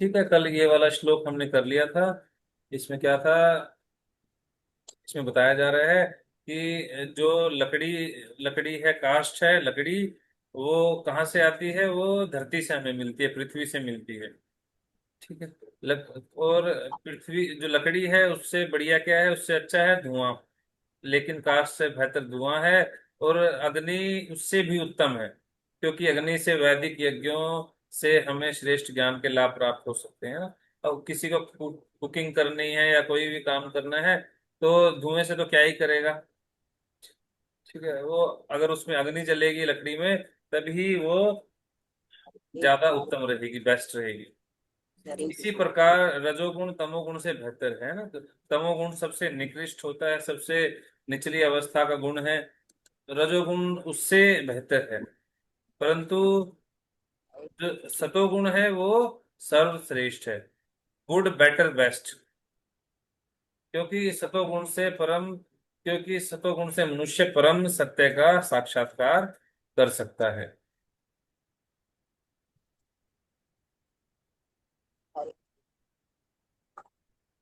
ठीक है, कल ये वाला श्लोक हमने कर लिया था। इसमें क्या था? इसमें बताया जा रहा है कि जो लकड़ी लकड़ी है, काष्ठ है लकड़ी, वो कहाँ से आती है? वो धरती से हमें मिलती है, पृथ्वी से मिलती है। ठीक है। और पृथ्वी जो लकड़ी है उससे बढ़िया क्या है, उससे अच्छा है धुआं। लेकिन काष्ठ से बेहतर धुआं है। और अग्नि उससे भी उत्तम है, क्योंकि अग्नि से वैदिक यज्ञों से हमें श्रेष्ठ ज्ञान के लाभ प्राप्त हो सकते हैं ना। और किसी को कुकिंग करनी है या कोई भी काम करना है तो धुएं से तो क्या ही करेगा। ठीक है। वो अगर उसमें अग्नि जलेगी लकड़ी में, तभी वो ज्यादा उत्तम रहेगी, बेस्ट रहेगी। इसी प्रकार रजोगुण तमोगुण से बेहतर है ना। तो तमोगुण सबसे निकृष्ट होता है, सबसे निचली अवस्था का गुण है। रजोगुण उससे बेहतर है। परंतु जो सतोगुण है वो सर्वश्रेष्ठ है। Good better best. क्योंकि सतोगुण से परम क्योंकि सतोगुण से मनुष्य परम सत्य का साक्षात्कार कर सकता है।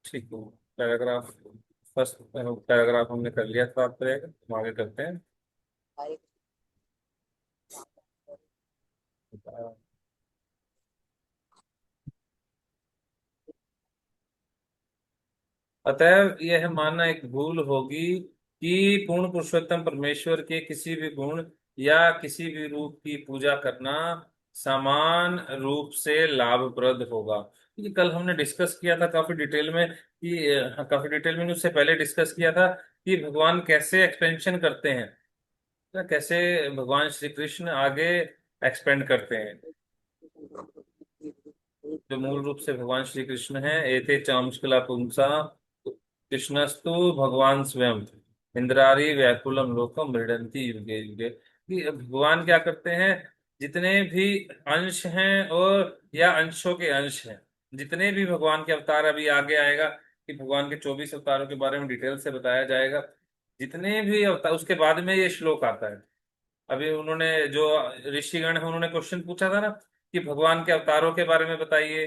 ठीक है। पैराग्राफ फर्स्ट पैराग्राफ हमने कर लिया था, आप करेगा हम आगे करते हैं। अतएव यह मानना एक भूल होगी कि पूर्ण पुरुषोत्तम परमेश्वर के किसी भी गुण या किसी भी रूप की पूजा करना समान रूप से लाभप्रद होगा। ये कल हमने डिस्कस किया था काफी डिटेल में कि काफी डिटेल में उससे पहले डिस्कस किया था कि भगवान कैसे एक्सपेंशन करते हैं, या कैसे भगवान श्री कृष्ण आगे एक्सपेंड करते हैं। जो मूल रूप से भगवान श्री कृष्ण है, एते चामुष्कला पुंसा कृष्णस्तु भगवान स्वयं इंद्रारी व्याकुलम लोकम मृडंती युगे युगे। कि भगवान क्या करते हैं? जितने भी अंश हैं और या अंशों के अंश हैं, जितने भी भगवान के अवतार, अभी आगे आएगा कि भगवान के 24 अवतारों के बारे में डिटेल से बताया जाएगा। जितने भी अवतार, उसके बाद में ये श्लोक आता है। अभी उन्होंने जो ऋषिगण है उन्होंने क्वेश्चन पूछा था ना कि भगवान के अवतारों के बारे में बताइए,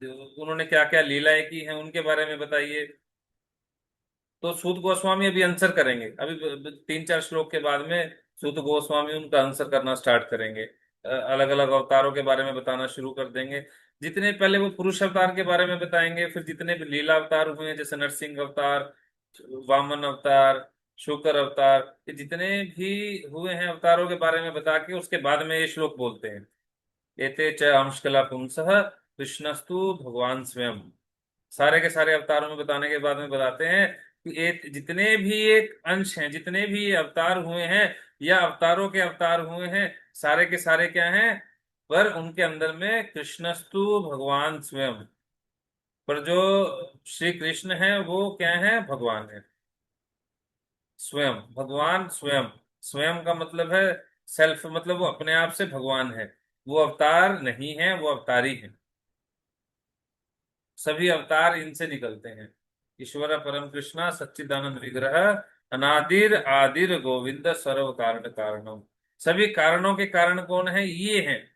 उन्होंने क्या क्या लीलाएं की हैं उनके बारे में बताइए। तो सूत गोस्वामी अभी आंसर करेंगे, अभी 3-4 श्लोक के बाद में सूत गोस्वामी उनका आंसर करना स्टार्ट करेंगे। अलग अलग अवतारों के बारे में बताना शुरू कर देंगे। जितने पहले वो पुरुष अवतार के बारे में बताएंगे, फिर जितने भी लीला अवतार हुए हैं जैसे नरसिंह अवतार, वामन अवतार, शुकर अवतार, ये जितने भी हुए हैं अवतारों के बारे में बता के उसके बाद में ये श्लोक बोलते हैं। एते च अंशकला पुंसः कृष्णस्तु भगवान स्वयं। सारे के सारे अवतारों में बताने के बाद में बताते हैं कि एक जितने भी एक अंश हैं, जितने भी ये अवतार हुए हैं या अवतारों के अवतार हुए हैं, सारे के सारे क्या हैं? पर उनके अंदर में कृष्णस्तु भगवान स्वयं। पर जो श्री कृष्ण है वो क्या है? भगवान है स्वयं। भगवान स्वयं। स्वयं का मतलब है सेल्फ, मतलब वो अपने आप से भगवान है। वो अवतार नहीं है, वो अवतारी है। सभी अवतार इनसे निकलते हैं। ईश्वर परम कृष्णा सच्चिदानंद विग्रह अनादिर आदिर गोविंद सर्व कारण कारणम। सभी कारणों के कारण कौन है? ये हैं।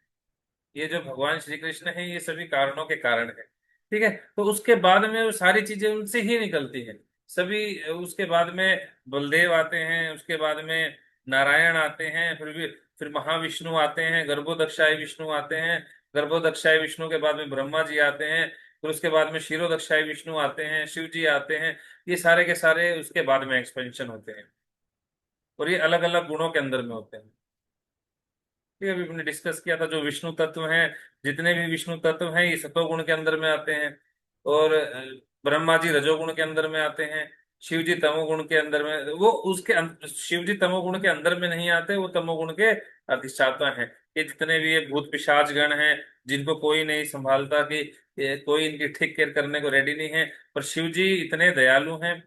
ये जो भगवान श्री कृष्ण है ये सभी कारणों के कारण है। ठीक है। तो उसके बाद में वो सारी चीजें उनसे ही निकलती हैं सभी। उसके बाद में बलदेव आते हैं, उसके बाद में नारायण आते हैं, फिर महाविष्णु आते हैं, गर्भोदक्षाय विष्णु आते हैं। गर्भोदक्षाय विष्णु के बाद में ब्रह्मा जी आते हैं। फिर उसके बाद में क्षीरोदक्षाय विष्णु आते हैं, शिव जी आते हैं। ये सारे के सारे उसके बाद में एक्सपेंशन होते हैं। और ये अलग अलग गुणों के अंदर में होते हैं। ठीक है। अभी हमने डिस्कस किया था जो विष्णु तत्व हैं, जितने भी विष्णु तत्व हैं ये सतोगुण के अंदर में आते हैं। और ब्रह्मा जी रजोगुण के अंदर में आते हैं। शिव जी तमोगुण के अंदर में, वो शिव जी तमोगुण के अंदर में नहीं आते, वो तमोगुण के अधिष्ठाता हैं। ये जितने भी ये भूत पिशाच गण हैं, जिनको कोई नहीं संभालता, कि कोई इनकी ठीक केयर करने को रेडी नहीं है। पर शिव जी इतने दयालु हैं,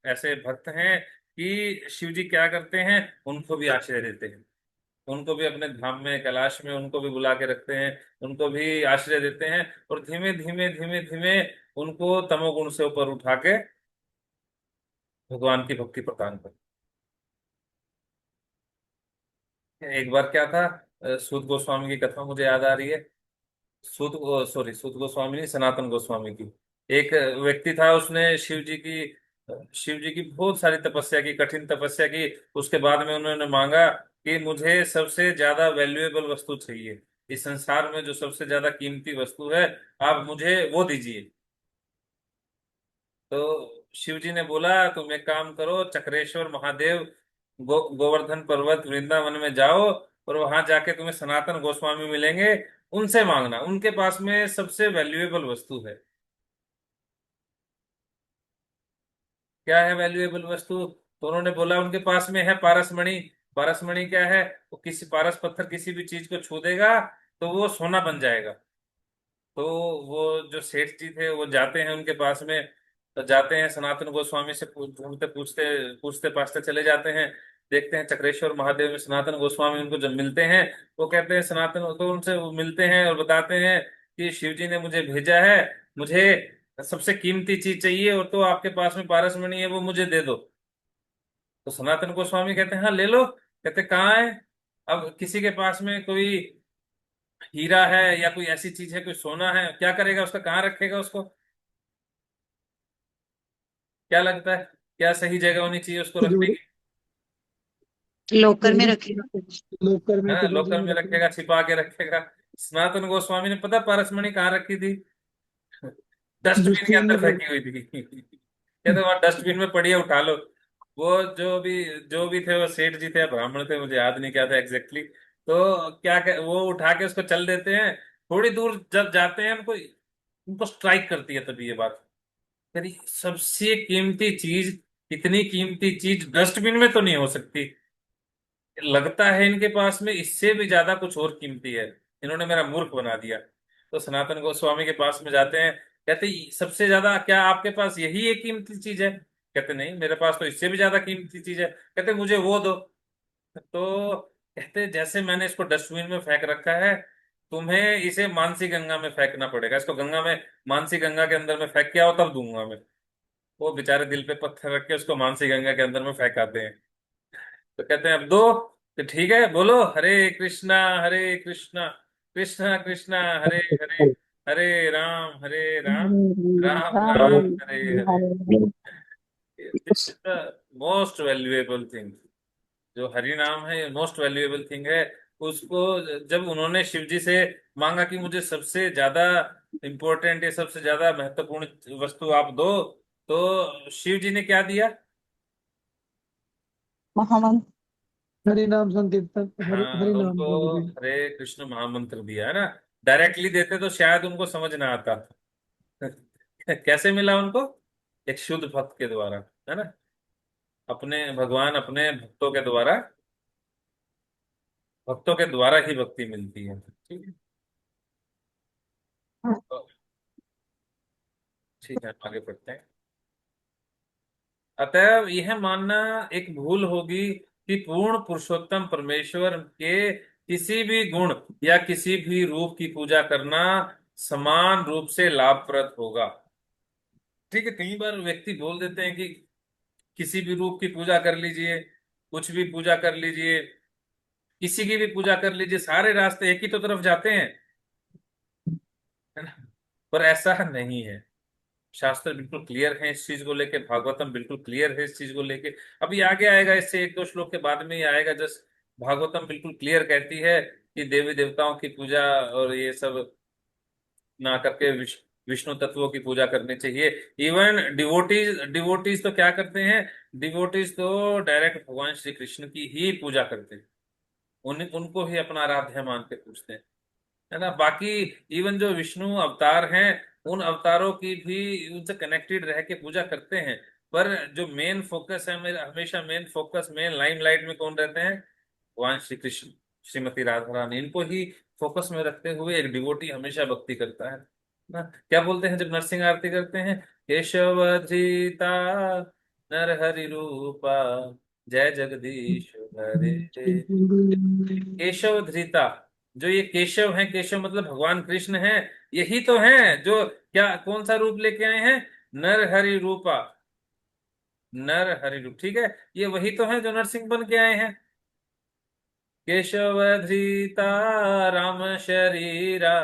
ऐसे भक्त हैं कि शिव जी क्या करते हैं? उनको भी आश्रय देते हैं। उनको भी अपने धाम में, कैलाश में उनको भी बुला के रखते हैं। उनको भी आश्रय देते हैं। और धीमे धीमे धीमे धीमे उनको तमोगुण से ऊपर उठा के भगवान की भक्ति प्रदान करते हैं। एक बार क्या था, सूत गोस्वामी की कथा मुझे याद आ रही है। सूत, सॉरी, सूत गोस्वामी नहीं, सनातन गोस्वामी की। एक व्यक्ति था, उसने शिव जी की बहुत सारी तपस्या की, कठिन तपस्या की। उसके बाद में उन्होंने मांगा कि मुझे सबसे ज्यादा वैल्यूएबल वस्तु चाहिए, इस संसार में जो सबसे ज्यादा कीमती वस्तु है, आप मुझे वो दीजिए। तो शिव जी ने बोला, तुम एक काम करो, चक्रेश्वर महादेव गोवर्धन पर्वत वृंदावन में जाओ, और वहां जाके तुम्हें सनातन गोस्वामी मिलेंगे, उनसे मांगना, उनके पास में सबसे वैल्यूएबल वस्तु है। क्या है वैल्यूएबल वस्तु? तो उन्होंने बोला, उनके पास में है पारसमणि। पारसमणि क्या है? वो किसी पारस पत्थर किसी भी चीज को छू देगा तो वो सोना बन जाएगा। तो वो जो सेठ जी थे वो जाते हैं उनके पास में, तो जाते हैं सनातन गोस्वामी से ढूंढते, पूछते पूछते पाछते चले जाते हैं। देखते हैं चक्रेश्वर महादेव में सनातन गोस्वामी, उनको जब मिलते हैं, वो कहते हैं सनातन, तो उनसे वो मिलते हैं और बताते हैं कि शिव जी ने मुझे भेजा है, मुझे सबसे कीमती चीज चाहिए, और तो आपके पास में पारसमणि है, वो मुझे दे दो। तो सनातन गोस्वामी कहते हैं हाँ ले लो। कहते कहाँ है? अब किसी के पास में कोई हीरा है या कोई ऐसी चीज है, कोई सोना है, क्या करेगा उसका, कहाँ रखेगा उसको? क्या लगता है, क्या सही जगह होनी चाहिए उसको रखने तिजोरी। की? लॉकर में तिजोरी, रखेगा। लॉकर है में, ना, तिजोरी लोकर में में रखेगा। रखेगा, छिपा के रखेगा। सनातन गोस्वामी ने पता पारसमणि कहाँ रखी थी? डस्टबिन के डस्टबिन अंदर में फेंकी हुई थी। कहते वहां डस्टबिन में पड़ी है, उठा लो। वो जो भी थे, वो सेठ जी थे या ब्राह्मण थे, मुझे याद नहीं क्या था एग्जैक्टली। तो वो उठा के उसको चल देते हैं। थोड़ी दूर जब जाते हैं, उनको उनको स्ट्राइक करती है तभी ये बात। यानी सबसे कीमती चीज, इतनी कीमती चीज डस्टबिन में तो नहीं हो सकती। लगता है इनके पास में इससे भी ज्यादा कुछ और कीमती है, इन्होंने मेरा मूर्ख बना दिया। तो सनातन गोस्वामी के पास में जाते हैं, कहते सबसे ज्यादा क्या आपके पास यही एक कीमती चीज है? कहते नहीं, मेरे पास तो इससे भी ज्यादा कीमती चीज है। कहते मुझे वो दो। तो कहते जैसे मैंने इसको डस्टबिन में फेंक रखा है, तुम्हें इसे मानसी गंगा में फेंकना पड़ेगा, इसको गंगा में, मानसी गंगा के अंदर में फेंक के आओ, तब दूंगा मैं। वो बेचारे दिल पे पत्थर रख के उसको मानसी गंगा के अंदर में फेंकाते हैं। तो कहते हैं अब दो। तो ठीक है, बोलो Hare Krishna Krishna Krishna Hare Hare, Hare Ram Ram Ram Hare Hare. This is the most valuable thing. जो हरि नाम है, मोस्ट वैल्यूएबल थिंग है। उसको जब उन्होंने शिव जी से मांगा कि मुझे सबसे ज्यादा इंपॉर्टेंट या सबसे ज्यादा महत्वपूर्ण वस्तु आप दो, तो शिव जी ने क्या दिया? महामंत्र। हरि नाम संकीर्तन, हरि हाँ, हरि नाम उनको बोल दिया। हरे कृष्ण महामंत्र दिया है ना। डायरेक्टली देते तो शायद उनको समझ ना आता। कैसे मिला उनको? एक शुद्ध भक्त के द्वारा, है ना। अपने भगवान अपने भक्तों के द्वारा ही भक्ति मिलती है, ठीक है। तो ठीक है, आगे बढ़ते हैं। अतएव यह मानना एक भूल होगी कि पूर्ण पुरुषोत्तम परमेश्वर के किसी भी गुण या किसी भी रूप की पूजा करना समान रूप से लाभप्रद होगा। ठीक है, कई बार व्यक्ति बोल देते हैं कि किसी भी रूप की पूजा कर लीजिए, कुछ भी पूजा कर लीजिए, किसी की भी पूजा कर लीजिए, सारे रास्ते एक ही तो तरफ जाते हैं, है ना। पर ऐसा नहीं है। शास्त्र बिल्कुल क्लियर है इस चीज को लेके, भागवतम बिल्कुल क्लियर है इस चीज को लेके। अभी आगे आएगा, इससे एक दो श्लोक के बाद में ही आएगा, जस्ट भागवतम बिल्कुल क्लियर कहती है कि देवी देवताओं की पूजा और ये सब ना करके विष्णु तत्वों की पूजा करनी चाहिए। इवन डिवोटीज डिवोटीज तो क्या करते हैं? डिवोटीज तो डायरेक्ट भगवान श्री कृष्ण की ही पूजा करते हैं, उनको ही अपना आराध्य मान के पूछते हैं, है ना। बाकी इवन जो विष्णु अवतार हैं, उन अवतारों की भी उनसे कनेक्टेड रह के पूजा करते हैं। पर जो मेन फोकस है मेरा, हमेशा मेन फोकस, मेन लाइमलाइट में कौन रहते हैं? भगवान श्री कृष्ण, श्रीमती राधा रानी, इनको ही फोकस में रखते हुए एक डिवोटी हमेशा भक्ति करता है ना। क्या बोलते हैं जब नरसिंह आरती करते हैं? केशव धृता नर हरि रूपा, जय जगदीश हरे। केशव धृता, जो ये केशव हैं, केशव मतलब भगवान कृष्ण हैं, यही तो हैं जो, क्या कौन सा रूप लेके आए हैं? नर हरि रूपा, नर हरि रूप, ठीक है। ये वही तो हैं जो नरसिंह बन के आए हैं। केशव धृता राम शरीरा,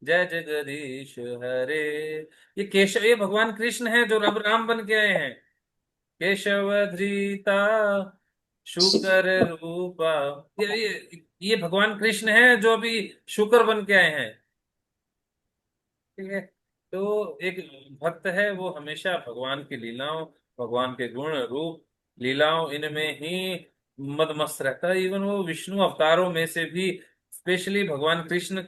जय जगदीश हरे। ये केशव, ये भगवान कृष्ण है जो अब राम बन के आए हैं। केशव धृता शुकर रूपा। ये भगवान कृष्ण है जो अभी शुकर बन के आए हैं। ठीक है। तो एक भक्त है वो हमेशा भगवान की लीलाओं, भगवान के गुण रूप लीलाओं इनमें ही मदमस्त रहता है। इवन वो विष्णु अवतारों में से भी स्पेशली भगवान कृष्ण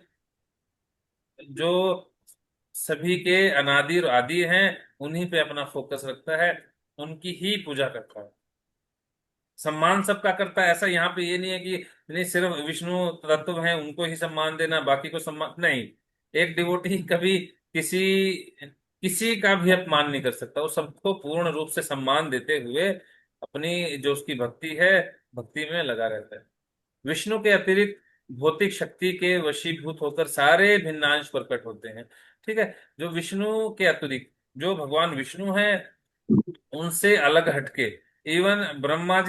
जो सभी के अनादि और आदि हैं, उन्हीं पे अपना फोकस रखता है, उनकी ही पूजा करता है। सम्मान सबका करता है। ऐसा यहाँ पे ये नहीं है कि नहीं सिर्फ विष्णु तत्व हैं उनको ही सम्मान देना, बाकी को सम्मान नहीं। एक डिवोटी कभी किसी किसी का भी अपमान नहीं कर सकता। वो सबको पूर्ण रूप से सम्मान देते हुए अपनी जो उसकी भक्ति है, भक्ति में लगा रहता है। विष्णु के अतिरिक्त भौतिक शक्ति के वशीभूत होकर सारे भिन्नांश प्रकट होते हैं। ठीक है। जो विष्णु के अतिरिक्त जो भगवान विष्णु हैं उनसे अलग हटके, इवन ब्रह्मा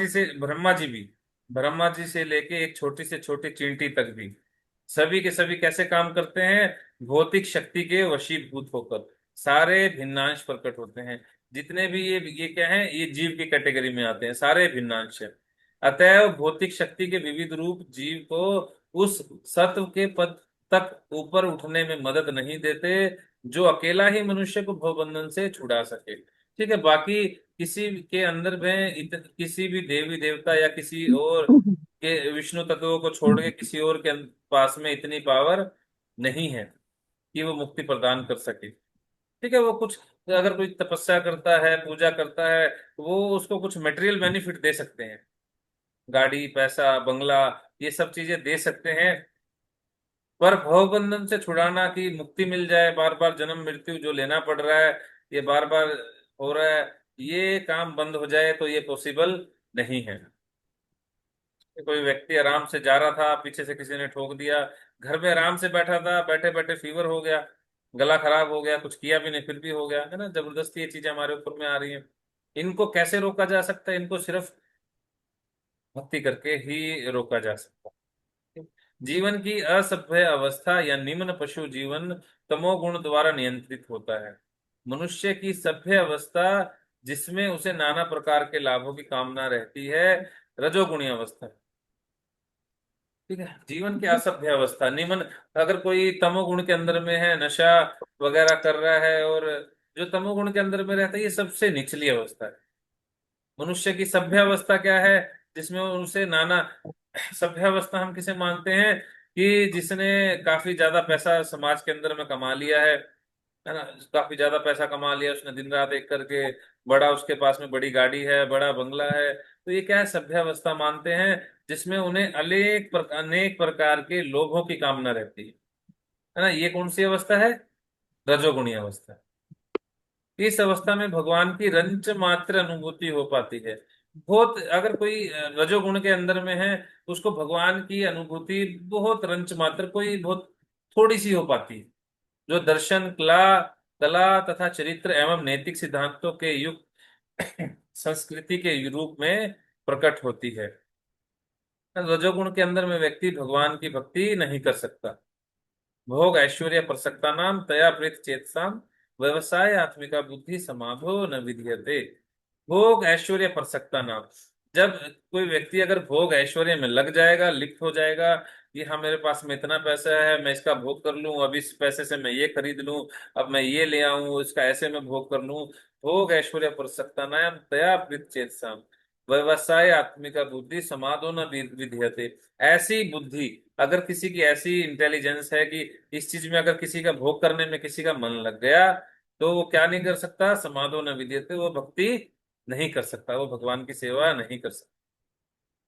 जी से लेके एक छोटी से छोटी चींटी तक भी सभी के सभी कैसे काम करते हैं? भौतिक शक्ति के वशीभूत होकर सारे भिन्नांश प्रकट होते हैं। जितने भी ये क्या है, ये जीव की कैटेगरी में आते हैं, सारे भिन्नांश है। अतएव भौतिक शक्ति के विविध रूप जीव को उस सत्व के पद तक ऊपर उठने में मदद नहीं देते जो अकेला ही मनुष्य को भवबंधन से छुड़ा सके। ठीक है। बाकी किसी के अंदर में किसी भी देवी देवता या किसी और के विष्णु तत्वों को छोड़ के किसी और के पास में इतनी पावर नहीं है कि वो मुक्ति प्रदान कर सके। ठीक है। वो कुछ अगर कोई तपस्या करता है, पूजा करता है, वो उसको कुछ मटेरियल बेनिफिट दे सकते हैं, गाड़ी, पैसा, बंगला, ये सब चीजें दे सकते हैं। पर भवबंधन से छुड़ाना कि मुक्ति मिल जाए, बार बार जन्म मृत्यु जो लेना पड़ रहा है, ये बार बार हो रहा है, ये काम बंद हो जाए तो ये पॉसिबल नहीं है। कोई व्यक्ति आराम से जा रहा था, पीछे से किसी ने ठोक दिया, घर में आराम से बैठा था, बैठे बैठे फीवर हो गया, गला खराब हो गया, कुछ किया भी नहीं फिर भी हो गया, है ना। जबरदस्ती ये चीजें हमारे ऊपर में आ रही हैं। इनको कैसे रोका जा सकता है? इनको सिर्फ भक्ति करके ही रोका जा सकता है। जीवन की असभ्य अवस्था या निम्न पशु जीवन तमोगुण द्वारा नियंत्रित होता है। मनुष्य की सभ्य अवस्था जिसमें उसे नाना प्रकार के लाभों की कामना रहती है, रजोगुणी अवस्था। ठीक है। जीवन की असभ्य अवस्था निम्न, अगर कोई तमोगुण के अंदर में है, नशा वगैरह कर रहा है, और जो तमोगुण के अंदर में रहता है, ये सबसे निचली अवस्था है। मनुष्य की सभ्य अवस्था क्या है? जिसमें उनसे नाना, सभ्य अवस्था हम किसे मानते हैं कि जिसने काफी ज्यादा पैसा समाज के अंदर में कमा लिया है ना। काफी ज्यादा पैसा कमा लिया उसने दिन रात एक करके, बड़ा उसके पास में बड़ी गाड़ी है, बड़ा बंगला है, तो ये क्या है? सभ्य अवस्था मानते हैं, जिसमें उन्हें अनेक प्रकार के लोभों की कामना रहती है ना। ये कौन सी अवस्था है? रजोगुणी अवस्था। इस अवस्था में भगवान की रंच मात्र अनुभूति हो पाती है। बहुत, अगर कोई रजोगुण के अंदर में है, उसको भगवान की अनुभूति बहुत रंच मात्र, कोई बहुत थोड़ी सी हो पाती है। जो दर्शन, कला कला तथा चरित्र एवं नैतिक सिद्धांतों के युक्त संस्कृति के रूप में प्रकट होती है। रजोगुण के अंदर में व्यक्ति भगवान की भक्ति नहीं कर सकता। भोग ऐश्वर्य प्रसक्ता नाम तया प्रीत चेतसाम व्यवसाय आत्मिका बुद्धि समाधो न विधीयते। भोग ऐश्वर्य प्रसक्ता नाम, जब कोई व्यक्ति अगर भोग ऐश्वर्य में लग जाएगा, लिप्त हो जाएगा कि हाँ मेरे पास में इतना पैसा है, मैं इसका भोग कर लूं, अब इस पैसे से मैं ये खरीद लूं, अब मैं ये ले आऊं, इसका ऐसे मैं भोग कर लूं। भोग ऐश्वर्य प्रसक्ता नाम तया प्रीत चेतसाम व्यवसाय आत्मिका बुद्धि समाधो न विधीयते। ऐसी बुद्धि, अगर किसी की ऐसी इंटेलिजेंस है कि इस चीज में अगर किसी का भोग करने में किसी का मन लग गया, तो वो क्या नहीं कर सकता? समाधो न विद्यते, वो भक्ति नहीं कर सकता, वो भगवान की सेवा नहीं कर सकता,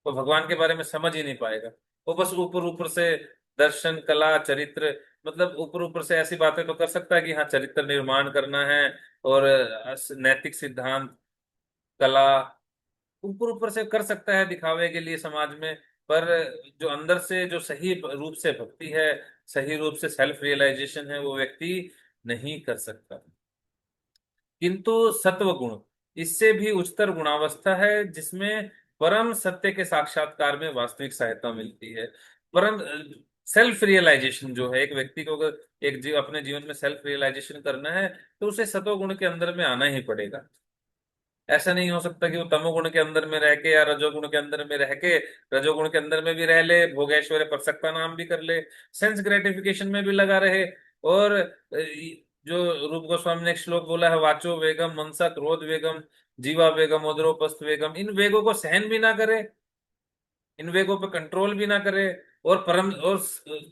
वो भगवान के बारे में समझ ही नहीं पाएगा। वो बस ऊपर ऊपर से दर्शन, कला, चरित्र, मतलब ऊपर ऊपर से ऐसी बातें तो कर सकता है कि हाँ चरित्र निर्माण करना है, और नैतिक सिद्धांत, कला, ऊपर ऊपर से कर सकता है दिखावे के लिए समाज में। पर जो अंदर से जो सही रूप से भक्ति है, सही रूप से सेल्फ रियलाइजेशन है, वो व्यक्ति नहीं कर सकता। किंतु सत्व गुण इससे भी उच्चतर गुणावस्था है, जिसमें परम सत्य के साक्षात्कार में वास्तविक सहायता मिलती है। परम सेल्फ रियलाइजेशन जो है, एक व्यक्ति को अगर अपने जीवन में सेल्फ रियलाइजेशन करना है तो उसे सतोगुण के अंदर में आना ही पड़ेगा। ऐसा नहीं हो सकता कि वो तमोगुण के अंदर में रह के या रजोगुण के अंदर में रह के, रजोगुण के अंदर में भी रह ले, भोगैश्वर्य पर सकता नाम भी कर ले, सेंस ग्रेटिफिकेशन में भी लगा रहे, और जो रूप गोस्वामी ने एक श्लोक बोला है, वाचो वेगम मनसा क्रोध वेगम जीवा वेगम उदरोपस्थ वेगम, इन वेगों को सहन भी ना करे, इन वेगों पे कंट्रोल भी ना करे, और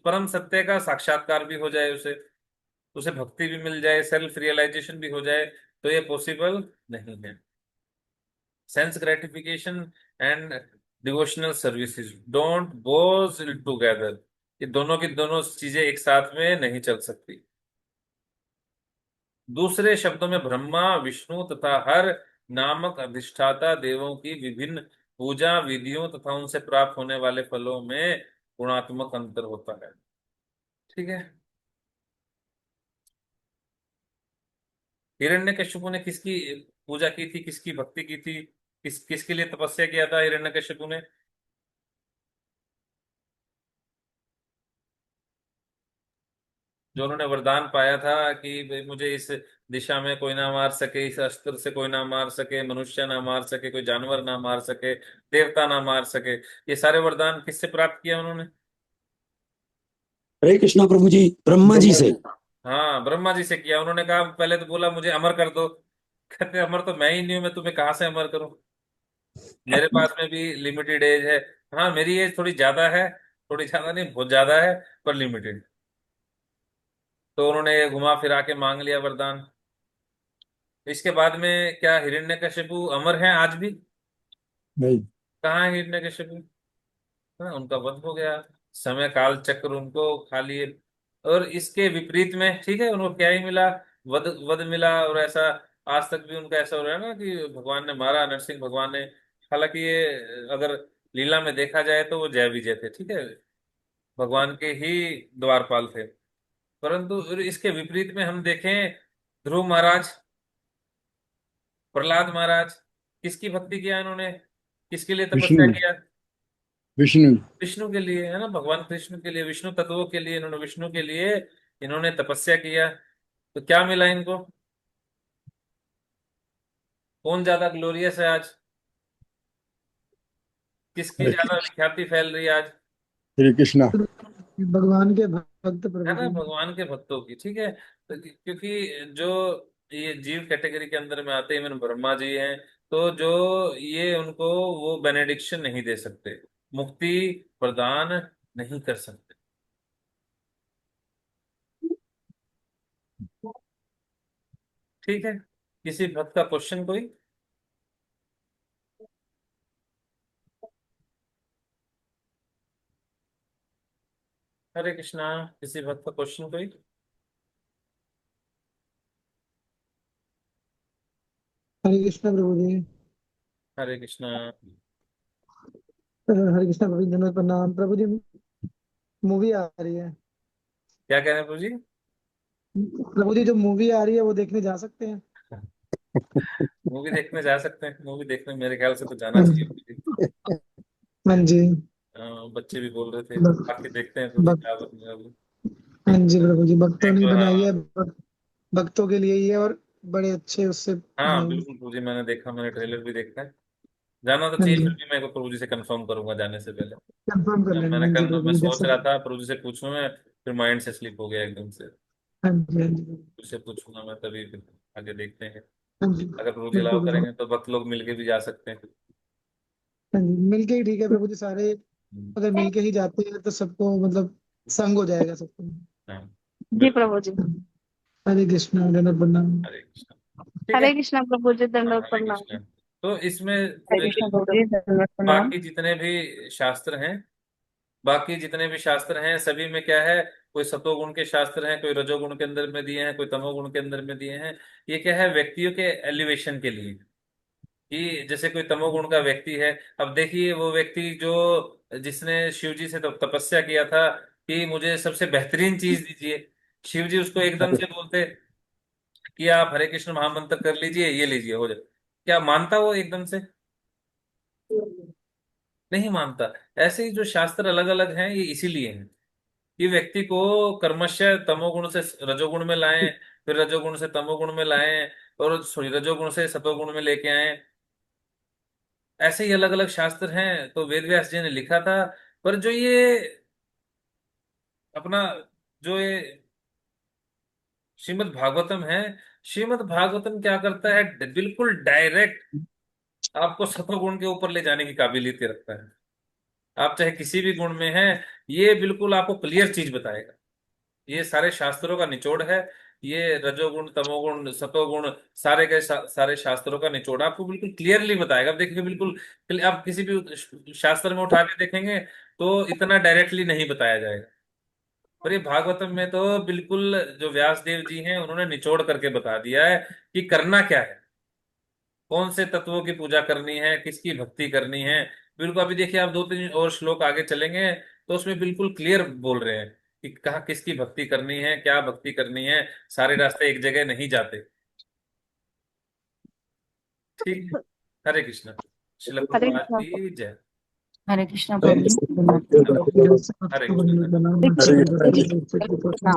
परम सत्य का साक्षात्कार भी हो जाए उसे, उसे भक्ति भी मिल जाए, सेल्फ रियलाइजेशन भी हो जाए, तो ये पॉसिबल नहीं है। Sense gratification and devotional services don't goes together, ये दोनों की दोनों चीजें एक साथ में नहीं चल सकती। दूसरे शब्दों में ब्रह्मा विष्णु तथा हर नामक अधिष्ठाता देवों की विभिन्न पूजा विधियों तथा उनसे प्राप्त होने वाले फलों में गुणात्मक अंतर होता है। ठीक है। हिरण्यकशिपु ने किसकी पूजा की थी, किसकी भक्ति की थी, किसके लिए तपस्या किया था हिरण्यकशिपु ने? जो उन्होंने वरदान पाया था कि भाई मुझे इस दिशा में कोई ना मार सके, इस अस्त्र से कोई ना मार सके, मनुष्य ना मार सके, कोई जानवर ना मार सके, देवता ना मार सके, ये सारे वरदान किससे प्राप्त किया उन्होंने? हरे कृष्णा प्रभु जी, ब्रह्मा जी से। हाँ, ब्रह्मा जी से किया। उन्होंने कहा, पहले तो बोला मुझे अमर कर दो, कहते अमर तो मैं ही नहीं हूं, मैं तुम्हें कहाँ से अमर करूं, मेरे पास में भी लिमिटेड एज है। हाँ, मेरी एज थोड़ी ज्यादा है, थोड़ी ज्यादा नहीं, बहुत ज्यादा है, पर लिमिटेड। तो उन्होंने घुमा फिरा के मांग लिया वरदान। इसके बाद में क्या हिरण्यकशिपु अमर हैं आज भी? नहीं। कहाँ है हिरण्यकशिपु? हाँ, उनका वध हो गया, समय काल चक्र उनको खा लिए। और इसके विपरीत में, ठीक है, उनको क्या ही मिला? वध वध मिला। और ऐसा आज तक भी उनका ऐसा हो रहा है ना कि भगवान ने मारा, नरसिंह भगवान ने। हालांकि ये अगर लीला में देखा जाए तो वो जय विजय थे, ठीक है, भगवान के ही द्वारपाल थे। परंतु इसके विपरीत में हम देखें, ध्रुव महाराज, प्रहलाद महाराज, किसकी भक्ति किया इन्होंने, किसके लिए तपस्या विष्णु। किया? विष्णु। विष्णु के लिए, है ना, भगवान कृष्ण के लिए, विष्णु तत्वों के लिए इन्होंने, विष्णु के लिए इन्होंने तपस्या किया। तो क्या मिला इनको? कौन ज्यादा ग्लोरियस है आज? किसकी हरे ज्यादा विख्याति फैल रही है आज? हरे कृष्णा। भगवान के भक्त है प्रभु ना, जी। भगवान के भक्तों की, ठीक है। तो क्योंकि जो ये जीव कैटेगरी के अंदर में आते हैं, इवन ब्रह्मा जी हैं, तो जो ये उनको वो बेनेडिक्शन नहीं दे सकते, मुक्ति प्रदान नहीं कर सकते। ठीक है। किसी भक्त का क्वेश्चन कोई? हरे कृष्णा। किसी भक्त का क्वेश्चन कोई? हरे कृष्ण प्रभु जी। हरे कृष्णा। हरे कृष्ण प्रभु जी, धन्यवाद, प्रणाम प्रभु जी। मूवी आ रही है। क्या कह रहे हैं प्रभु जी? प्रभु जी, जो मूवी आ रही है वो देखने जा सकते हैं? मूवी देखने जा सकते हैं, मूवी देखने मेरे ख्याल से तो जाना चाहिए। हाँ जी। बच्चे भी बोल रहे थे, भक, आके देखते हैं तो भक, क्या बनेगा अभी। हाँ जी प्रभु जी, भक्तों एक ने तो बनाई है, हाँ। भक्तों के लिए ही है, और बड़े अच्छे उससे हाँ बनाई है। बिल्कुल प्रभु जी, मैंने देखा, मैंने ट्रेलर भी देखा है। जाना तो हाँ चाहिए, जी। फिर भी मैं प्रभु जी से कंफर्म करूंगा जाने से पहले। कंफर्म कर लेना, मैंने हाँ जी कल प्रभु मैं जी, देख सोच रहा सकते। था प्रभु जी से पूछूं मैं, फिर माइंड से स्लिप हो गया एकदम से। हाँ जी, हाँ जी, उससे पूछूंगा मैं तभी, फिर आगे देखते हैं। हाँ जी, अगर प्रभु जी बिल्कुल अलाउ बिल्कुल। करेंगे तो भक्त लोग मिलके भी जा सकते हैं। हाँ जी, मिलके ही ठीक है प्रभु जी, सारे हम्म, अगर मिलके ही जाते हैं तो सबको मतलब संग हो जाएगा सबको। हाँ जी बिल्कुल। प्रभु जी। हरे कृष्ण, हरे प्रणाम। हरे कृष्णा। ठीक है। हरे कृष्णा प्रभु जी, हाँ, दंडवत हरे प्रणाम। कृष्णा। तो इसमें हरे कृष्णा प्रभु जी, दंडवत प्रणाम। बाकी जितने भी शास्त्र हैं, बाकी जितने भी शास्त्र हैं, सभी में क्या है, कोई सतोगुण के शास्त्र हैं, कोई रजोगुण के अंदर में दिए हैं, कोई तमोगुण के अंदर में दिए हैं। ये क्या है, व्यक्तियों के एलिवेशन के लिए, कि जैसे कोई तमोगुण का व्यक्ति है, अब देखिए वो व्यक्ति जो जिसने शिव जी से तपस्या किया था कि मुझे सबसे बेहतरीन चीज दीजिए, शिव जी उसको एकदम से बोलते कि आप हरे कृष्ण महामंत्र कर लीजिए, ये लीजिए हो जाए, क्या मानता वो एकदम से? नहीं मानता। ऐसे ही जो शास्त्र अलग अलग हैं, ये इसीलिए हैं कि व्यक्ति को कर्मशः तमोगुण से रजोगुण में लाएं, फिर रजोगुण से तमोगुण में लाएं, और सॉरी रजोगुण से सतोगुण में लेके आए। ऐसे ही अलग अलग शास्त्र हैं, तो वेद व्यास जी ने लिखा था। पर जो ये अपना जो ये श्रीमद् भागवतम है, श्रीमद् भागवतम क्या करता है, बिल्कुल डायरेक्ट आपको सतोगुण के ऊपर ले जाने की काबिलियत रखता है। आप चाहे किसी भी गुण में हैं, ये बिल्कुल आपको क्लियर चीज बताएगा। ये सारे शास्त्रों का निचोड़ है। ये रजोगुण तमोगुण सतोगुण सारे के सारे शास्त्रों का निचोड़ आपको बिल्कुल क्लियरली बताएगा। आप देखिए बिल्कुल आप किसी भी शास्त्र में उठा के देखेंगे तो इतना डायरेक्टली नहीं बताया जाएगा। पर ये भागवतम में तो बिल्कुल जो व्यास देव जी हैं उन्होंने निचोड़ करके बता दिया है कि करना क्या है, कौन से तत्वों की पूजा करनी है, किसकी भक्ति करनी है। बिल्कुल अभी देखिए, आप 2-3 और श्लोक आगे चलेंगे तो उसमें बिल्कुल क्लियर बोल रहे हैं कि कहाँ किसकी भक्ति करनी है, क्या भक्ति करनी है। सारे रास्ते एक जगह नहीं जाते। ठीक है। हरे कृष्ण। श्रील हरे प्रभुपाद कृष्णा। की जय। हरे कृष्णा प्रभु जी। हरे कृष्ण। हरे कृष्ण।